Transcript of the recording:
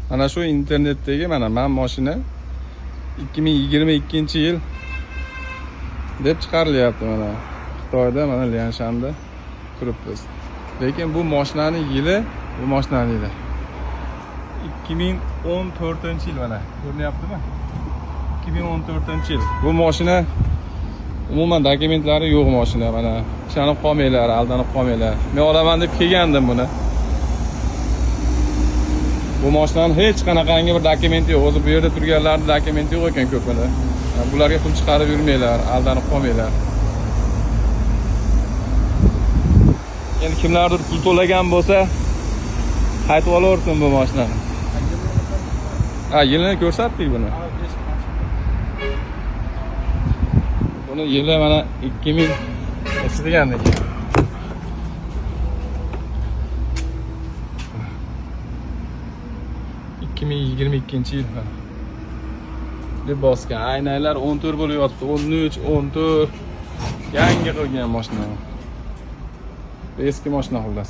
Mana shu internetdagi men mashina 2022-yil deb chiqarilyapti mana. Xitoyda mana Lianshanda turibmiz. Lekin bu mashinaning yili, 2014-yil mana. Ko'ryaptimi? 2014-yil. Bu mashina umuman dokumentlari yo'q mashina mana. Ishonib qolmanglar, aldanib qolmanglar. Men olaman deb kelgandim buni. Bu mashinaning hech qanaqangi bir dokumenti yo'q. O'zi bu yerda turganlarning dokumenti yo'q ekan ko'pini. Bularga pul chiqarib yurmanglar, aldanib qolmanglar. Endi kimlardir pul to'lagan bo'lsa, qaytib olaversin bu mashinani. Yilini ko'rsatdik buni. Buni yili mana 2000 degandik. 2022-yil. Deb bosgan. Aynalar 14 bo'lib yotibdi. 13, 14. Yangi qilgan mashina. Eski mashina xullas.